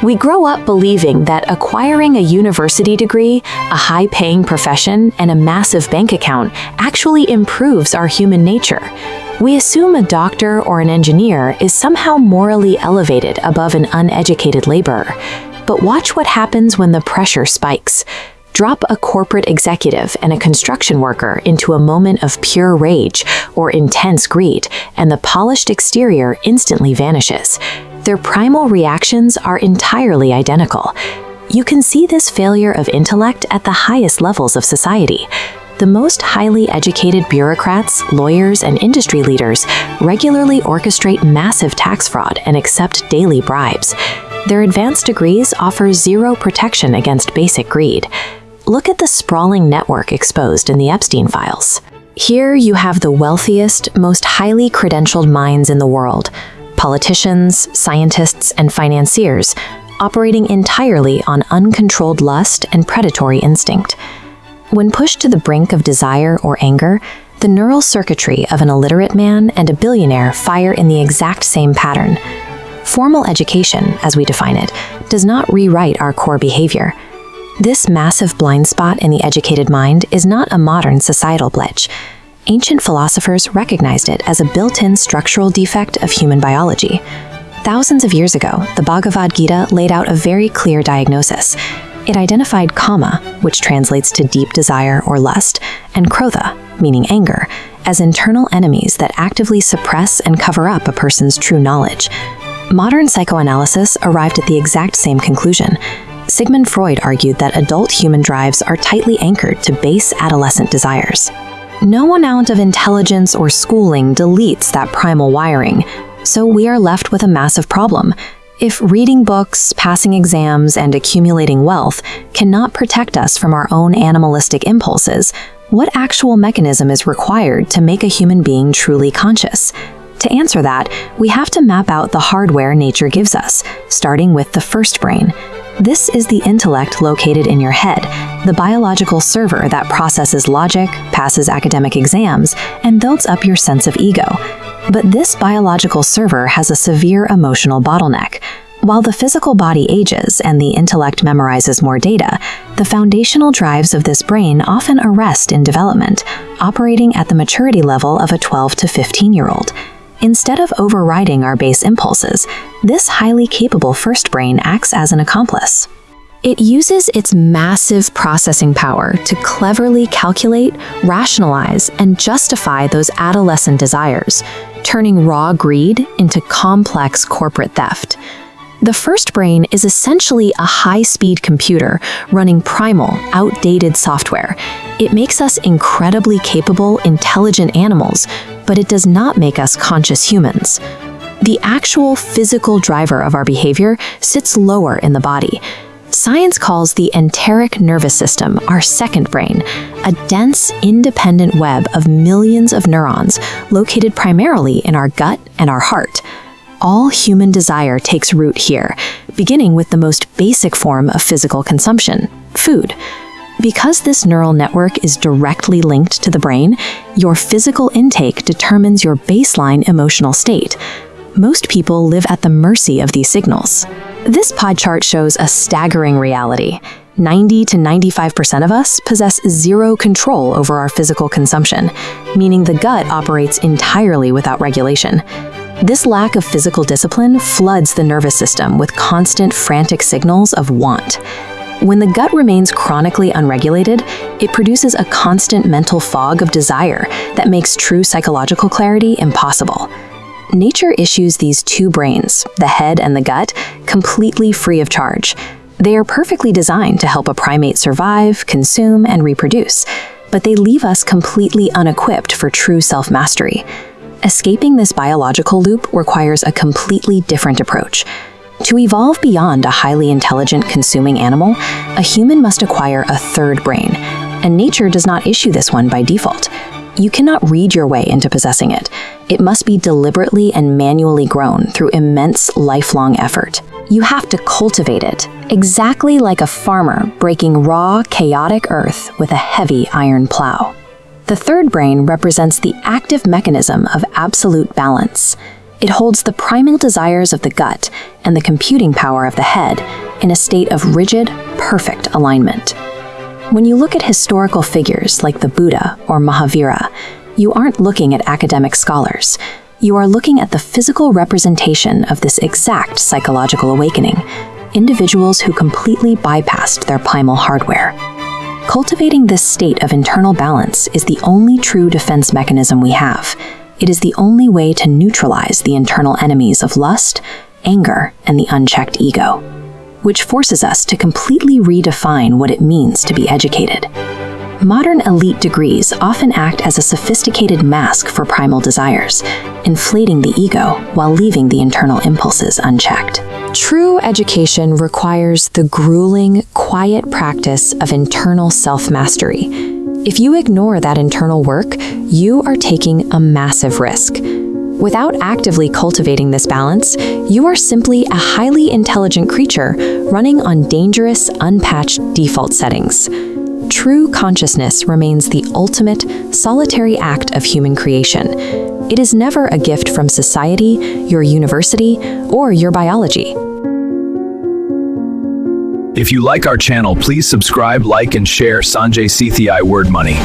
We grow up believing that acquiring a university degree, a high-paying profession, and a massive bank account actually improves our human nature. We assume a doctor or an engineer is somehow morally elevated above an uneducated laborer. But watch what happens when the pressure spikes. Drop a corporate executive and a construction worker into a moment of pure rage or intense greed, and the polished exterior instantly vanishes. Their primal reactions are entirely identical. You can see this failure of intellect at the highest levels of society. The most highly educated bureaucrats, lawyers, and industry leaders regularly orchestrate massive tax fraud and accept daily bribes. Their advanced degrees offer zero protection against basic greed. Look at the sprawling network exposed in the Epstein files. Here you have the wealthiest, most highly credentialed minds in the world, politicians, scientists, and financiers, operating entirely on uncontrolled lust and predatory instinct. When pushed to the brink of desire or anger, the neural circuitry of an illiterate man and a billionaire fire in the exact same pattern. Formal education, as we define it, does not rewrite our core behavior. This massive blind spot in the educated mind is not a modern societal glitch. Ancient philosophers recognized it as a built-in structural defect of human biology. Thousands of years ago, the Bhagavad Gita laid out a very clear diagnosis. It identified kama, which translates to deep desire or lust, and krodha, meaning anger, as internal enemies that actively suppress and cover up a person's true knowledge. Modern psychoanalysis arrived at the exact same conclusion. Sigmund Freud argued that adult human drives are tightly anchored to base adolescent desires. No amount of intelligence or schooling deletes that primal wiring, so we are left with a massive problem. If reading books, passing exams, and accumulating wealth cannot protect us from our own animalistic impulses, what actual mechanism is required to make a human being truly conscious? To answer that, we have to map out the hardware nature gives us, starting with the first brain. This is the intellect located in your head, the biological server that processes logic, passes academic exams, and builds up your sense of ego. But this biological server has a severe emotional bottleneck. While the physical body ages and the intellect memorizes more data, the foundational drives of this brain often arrest in development, operating at the maturity level of a 12 to 15-year-old. Instead of overriding our base impulses, this highly capable first brain acts as an accomplice. It uses its massive processing power to cleverly calculate, rationalize, and justify those adolescent desires, turning raw greed into complex corporate theft. The first brain is essentially a high-speed computer running primal, outdated software. It makes us incredibly capable, intelligent animals, but it does not make us conscious humans. The actual physical driver of our behavior sits lower in the body. Science calls the enteric nervous system our second brain, a dense, independent web of millions of neurons located primarily in our gut and our heart. All human desire takes root here, beginning with the most basic form of physical consumption, food. Because this neural network is directly linked to the brain, your physical intake determines your baseline emotional state. Most people live at the mercy of these signals. This pie chart shows a staggering reality. 90 to 95% of us possess zero control over our physical consumption, meaning the gut operates entirely without regulation. This lack of physical discipline floods the nervous system with constant frantic signals of want. When the gut remains chronically unregulated, it produces a constant mental fog of desire that makes true psychological clarity impossible. Nature issues these two brains, the head and the gut, completely free of charge. They are perfectly designed to help a primate survive, consume, and reproduce, but they leave us completely unequipped for true self-mastery. Escaping this biological loop requires a completely different approach. To evolve beyond a highly intelligent consuming animal, a human must acquire a third brain, and nature does not issue this one by default. You cannot read your way into possessing it. It must be deliberately and manually grown through immense lifelong effort. You have to cultivate it, exactly like a farmer breaking raw, chaotic earth with a heavy iron plow. The third brain represents the active mechanism of absolute balance. It holds the primal desires of the gut and the computing power of the head in a state of rigid, perfect alignment. When you look at historical figures like the Buddha or Mahavira, you aren't looking at academic scholars. You are looking at the physical representation of this exact psychological awakening, individuals who completely bypassed their primal hardware. Cultivating this state of internal balance is the only true defense mechanism we have. It is the only way to neutralize the internal enemies of lust, anger, and the unchecked ego, which forces us to completely redefine what it means to be educated. Modern elite degrees often act as a sophisticated mask for primal desires, inflating the ego while leaving the internal impulses unchecked. True education requires the grueling, quiet practice of internal self-mastery. If you ignore that internal work, you are taking a massive risk. Without actively cultivating this balance, you are simply a highly intelligent creature running on dangerous, unpatched default settings. True consciousness remains the ultimate, solitary act of human creation. It is never a gift from society, your university, or your biology. If you like our channel, please subscribe, like, and share Sanjay Sethi Word Money.